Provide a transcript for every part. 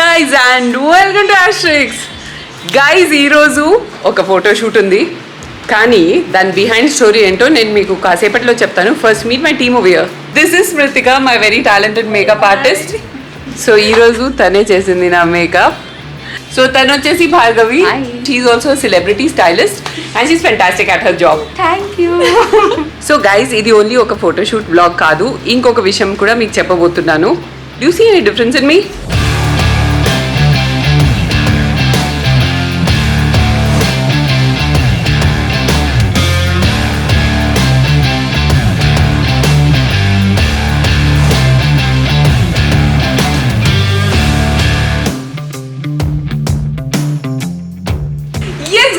guys and welcome to Asterix. Guys, ఈ రోజు ఒక ఫోటో షూట్ ఉంది, కానీ దాని బిహైండ్ స్టోరీ ఏంటో నేను మీకు కాసేపట్లో చెప్తాను. First meet my team over here. This is Smritika, my very talented makeup artist. So ఈరోజు తనే చేసింది నా మేకప్. సో తను వచ్చేసి Bhargavi. She is also celebrity stylist and she is fantastic at her job. Thank you. So guys, ఇది only ఒక photoshoot blog కాదు, ఇంకొక విషయం కూడా మీకు చెప్పబోతున్నాను. Do you see any difference in me?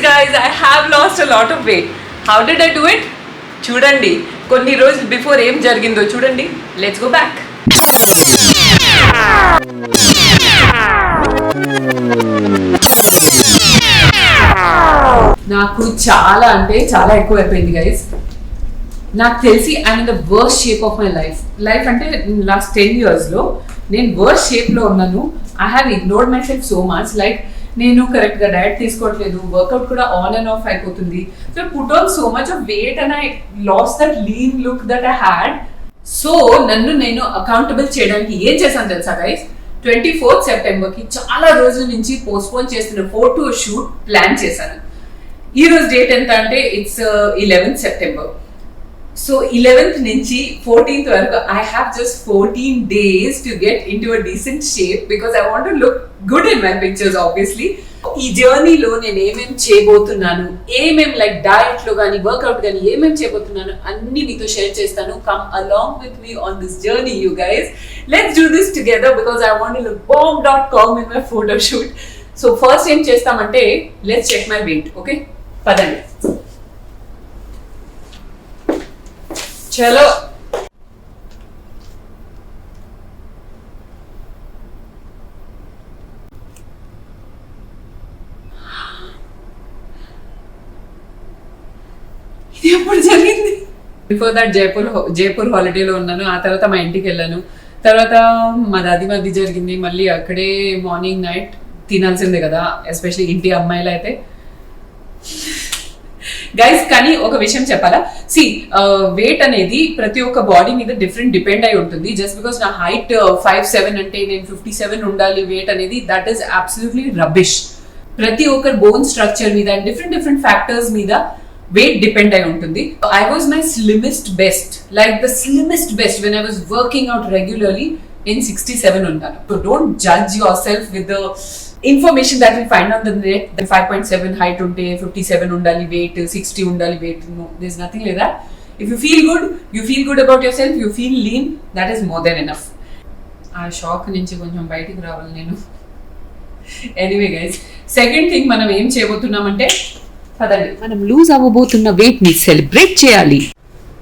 Guys, I have lost a lot of weight. How did I do it? చూడండి, కొన్ని రోజులు బిఫోర్ ఏం జరిగిందో చూడండి. Let's go back. నాకు చాలా అంటే చాలా ఎక్కువ అయిపోయింది గైస్. నాకు తెలిసి I in the worst shape of my life అంటే లాస్ట్ 10 years లో నేను వర్స్ట్ షేప్ లో ఉన్నాను. I have ignored my self so much. Like నేను కరెక్ట్ గా డైట్ తీసుకోవట్లేదు, వర్కౌట్ కూడా ఆన్ అండ్ ఆఫ్ అయిపోతుంది. So put on so much of weight and I last that lean look that I had. So నన్ను నేను accountable చేయడానికి ఏం చేశాను తెలుసా గైస్? 24th September కి చాలా రోజుల నుంచి పోస్ట్పోన్ చేస్తున్న ఫోటో షూట్ ప్లాన్ చేశాను. ఈ రోజు డేట్ ఎంత అంటే it's 11th September. So 11th నుంచి 14th వరకు I have just 14 days to get into a decent shape because I want to look good in my pictures obviously. ఈ జర్నీలో నేను ఏమేమి చేయబోతున్నాను, ఏమేమి లైక్ డయట్ లో కానీ వర్కౌట్ కానీ ఏమేమి చేయబోతున్నాను అన్ని మీతో షేర్ చేస్తాను. Come along with me on this journey you guys. Let's do this together because I want to look bomb.com in my photo shoot. So first ఏం చేస్తామంటే let's check my weight. Okay, పదండి. చలో, ఇది ఎప్పుడు జరిగింది? Before that Jaipur హాలిడేలో ఉన్నాను. ఆ తర్వాత మా ఇంటికి వెళ్ళాను. తర్వాత మా దాది జరిగింది. మళ్ళీ అక్కడే మార్నింగ్ నైట్ తినాల్సిందే కదా, ఎస్పెషల్లీ ఇంటి అమ్మాయిలు అయితే. గైస్, కానీ ఒక విషయం చెప్పాలా? వెయిట్ అనేది ప్రతి ఒక్క బాడీ మీద డిపెండ్ అయి ఉంటుంది. జస్ట్ బికాస్ నా హైట్ 5'7" అంటే నేను 57 ఉండాలి వెయిట్ అనేది, దట్ ఈస్ అబ్సల్యూట్లీ రబిష్. ప్రతి ఒక్క బోన్ స్ట్రక్చర్ మీద అండ్ డిఫరెంట్ ఫ్యాక్టర్స్ మీద వెయిట్ డిపెండ్ అయి ఉంటుంది. I was my slimmest best, like the slimmest best when I was working out regularly. నేను 67 ఉంటాను. So don't judge your self with the information that we find on the net. The 5.7 height unte 57 undali weight, 60 undali weight. No, there's nothing like that. If you feel good about yourself, you feel lean, that is more than enough. Aa shock nunchi koncham bayatiki raavali nenu. Anyway guys, second thing మనం ఏం చేయబోతున్నామంటే పదండి, మనం lose అవ్వబోతున్న weight ని celebrate చేయాలి.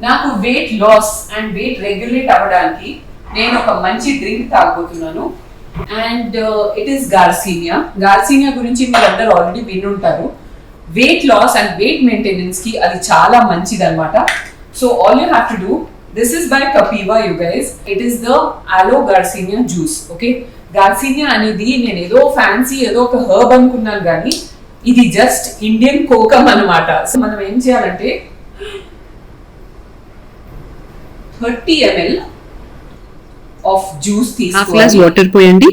నాకు weight loss and weight regulate అవ్వడానికి నేను ఒక మంచి డ్రింక్ తాగబోతున్నాను. అండ్ ఇట్ ఈస్ గార్సినియా గురించి మీరు అందరూ ఆల్రెడీ వినుంటారు. Weight loss and weight maintenance కి అది చాలా మంచిది అనమాట. So all you have to do, this is by Kapiva you guys. It is the aloe garcinia juice. Okay, garcinia అనేది నేను ఏదో ఫ్యాన్సీ ఏదో ఒక హర్బ్ అనుకున్నాను, కానీ ఇది జస్ట్ ఇండియన్ కోకం అనమాట. సో మనం ఏం చేయాలంటే 30 ml ఆఫ్ జ్యూస్ తీసుకోవాలి. వాటర్ పోయండి.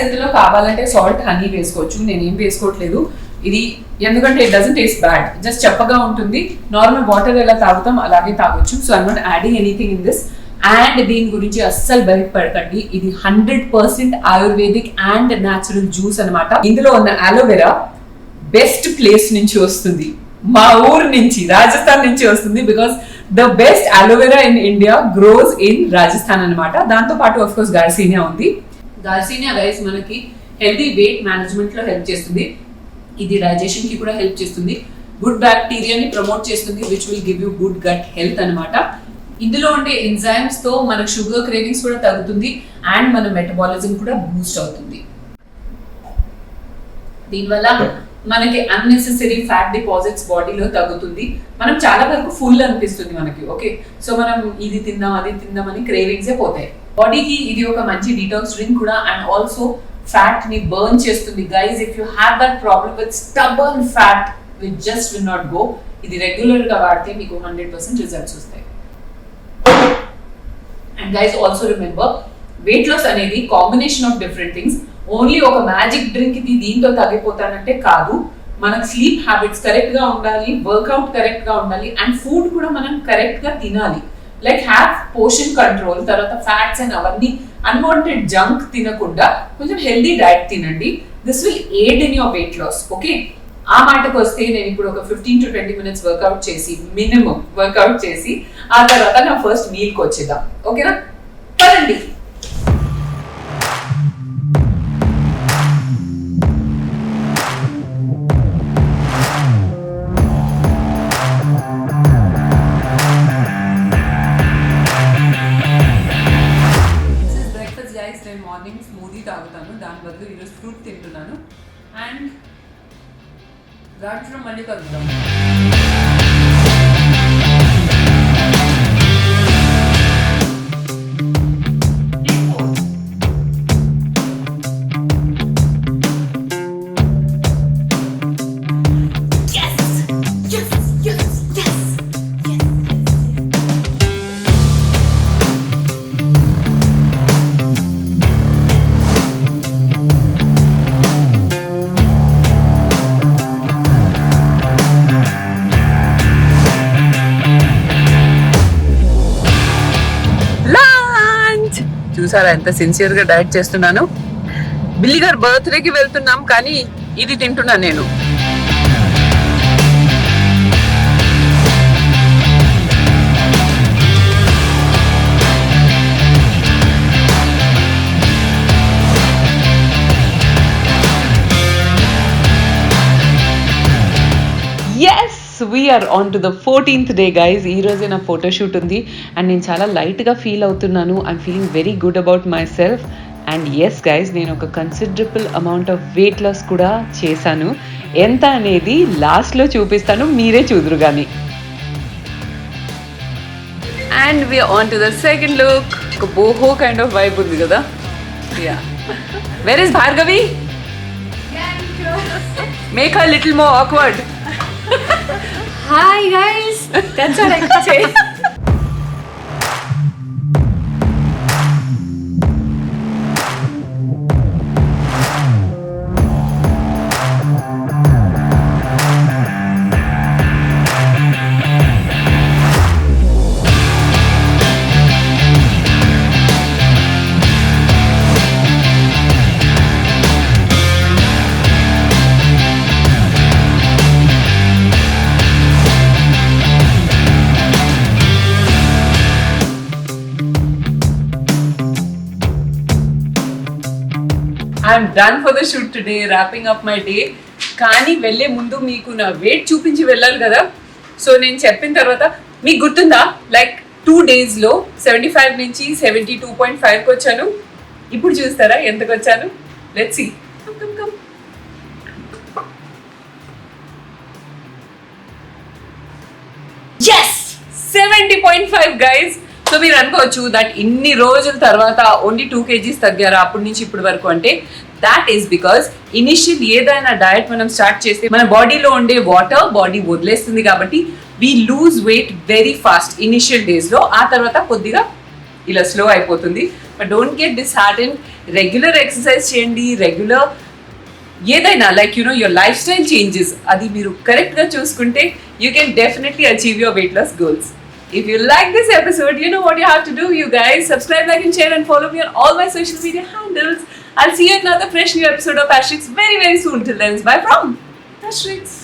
ఇందులో కావాలంటే సాల్ట్, హనీ వేసుకోవచ్చు. నేనేం వేసుకోవట్లేదు ఇది, ఎందుకంటే it doesn't taste bad. Just చప్పగా ఉంటుంది. నార్మల్ వాటర్ ఎలా తాగుతాం అలాగే తాగొచ్చు. So I'm not adding anything in this. And దీని గురించి అస్సలు భయపడకండి, ఇది 100% ఆయుర్వేదిక్ అండ్ న్యాచురల్ జ్యూస్ అనమాట. ఇందులో ఉన్న అలోవెరా బెస్ట్ ప్లేస్ నుంచి వస్తుంది, మా ఊరు నుంచి, రాజస్థాన్ నుంచి వస్తుంది. Because the best aloe vera in India grows in Rajasthan అనమాట. దాంతో పాటు ఆఫ్ కోర్స్ గార్సినియా ఉంది. గార్సినియా గైస్ మనకి హెల్తీ వెయిట్ మేనేజ్మెంట్ లో హెల్ప్ చేస్తుంది. ఇది డైజెషన్ కి కూడా హెల్ప్ చేస్తుంది. గుడ్ బ్యాక్టీరియాని ప్రమోట్ చేస్తుంది, which will give you good gut health అనమాట. ఇందులో ఉండే ఎంజైమ్స్ తో మనకు షుగర్ క్రేవింగ్స్ కూడా తగ్గుతుంది అండ్ మన మెటబాలిజం కూడా బూస్ట్ అవుతుంది. దీనివల్ల మనకి అన్నెసెసరీ ఫ్యాట్ డిపాజిట్స్ బాడీలో తగ్గుతుంది. మనం చాలా వరకు ఫుల్ అనిపిస్తుంది మనకి. ఓకే, సో మనం ఇది తిందాం అది తిందాం అని క్రేవింగ్సే పోతాయి. బాడీకి ఇది ఒక మంచి డీటాక్స్ డ్రింక్ కూడా, అండ్ ఆల్సో ఫ్యాట్ ని బర్న్ చేస్తుంది. Guys, if you have that problem with stubborn fat which just will not go, ఇది రెగ్యులర్ గా వాడితే మీకు 100% రిజల్ట్స్ వస్తాయి. And guys also remember, weight loss అనేది combination of different things. Only ఒక magic drink ఇది దీంతో తగ్గిపోతానంటే కాదు. మనకు స్లీప్ హ్యాబిట్స్ కరెక్ట్ గా ఉండాలి, వర్క్అవుట్ కరెక్ట్ గా ఉండాలి, అండ్ ఫుడ్ కూడా మనం కరెక్ట్ గా తినాలి. లైక్ హ్యావ్ పోర్షన్ కంట్రోల్, తర్వాత ఫ్యాట్స్ అండ్ అవన్నీ అన్వాంటెడ్ జంక్ తినకుండా కొంచెం హెల్దీ డైట్ తినండి. This will aid in your weight loss. Okay, ఆ మాటకు వస్తే నేను ఇప్పుడు ఒక 15 to 20 minutes వర్కౌట్ చేసి, మినిమం వర్కౌట్ చేసి, ఆ తర్వాత నా ఫస్ట్ మీల్కి వచ్చేద్దాం. ఓకేనా, పదండి. నేను మార్నింగ్ స్మూదీ తాగుతాను, దాని బదులు ఈరోజు ఫ్రూట్ తింటున్నాను. అండ్ దాంట్లో మళ్ళీ కలుద్దాం. చూసారా ఎంత సిన్సియర్ గా డైట్ చేస్తున్నాను. బిల్లి గారు బర్త్డేకి వెళ్తున్నాం, కానీ ఇది తింటున్నాను నేను. We are on to the 14th day guys. ఈ రోజే నా ఫోటోషూట్ ఉంది అండ్ నేను చాలా లైట్గా ఫీల్ అవుతున్నాను. I'm feeling very good about my self. And yes guys, నేను ఒక considerable amount of weight loss కూడా చేశాను. ఎంత అనేది లాస్ట్లో చూపిస్తాను, మీరే చూదురు కానీ. And we're on to the second look. ఒక బోహో కైండ్ ఆఫ్ వైబ్ ఉంది కదా. Yeah, where is Bhargavi? Make her little more awkward. Hi guys, that's what I could say. I'm done for the shoot today, wrapping up my day. కానీ వెళ్ళే ముందు మీకు నా wait చూపించి వెళ్ళాలి కదా. సో నేను చెప్పిన తర్వాత మీకు గుర్తుందా, లైక్ 2 daysలో 75 నుంచి 72.5కి వచ్చాను. ఇప్పుడు చూస్తారా ఎంతకు వచ్చాను? Let's see. yes 70.5 guys. So మీరు అనుకోవచ్చు దట్ ఇన్ని రోజుల తర్వాత ఓన్లీ 2 kgs తగ్గారా అప్పటి నుంచి ఇప్పటి వరకు అంటే, దాట్ ఈస్ బికాస్ ఇనిషియల్ ఏదైనా డయట్ మనం స్టార్ట్ చేస్తే మన బాడీలో ఉండే వాటర్ బాడీ వదిలేస్తుంది కాబట్టి we lose weight very fast initial డేస్లో. ఆ తర్వాత కొద్దిగా ఇలా స్లో అయిపోతుంది. But don't get disheartened. Regular exercise చేయండి, రెగ్యులర్ ఏదైనా like your life style changes అది మీరు కరెక్ట్గా చూసుకుంటే you can definitely achieve your weight loss goals. If you like this episode, you know what you have to do, you guys. Subscribe, like and share and follow me on all my social media handles. I'll see you in another fresh new episode of Astrix very, very soon. Till then, bye from Astrix.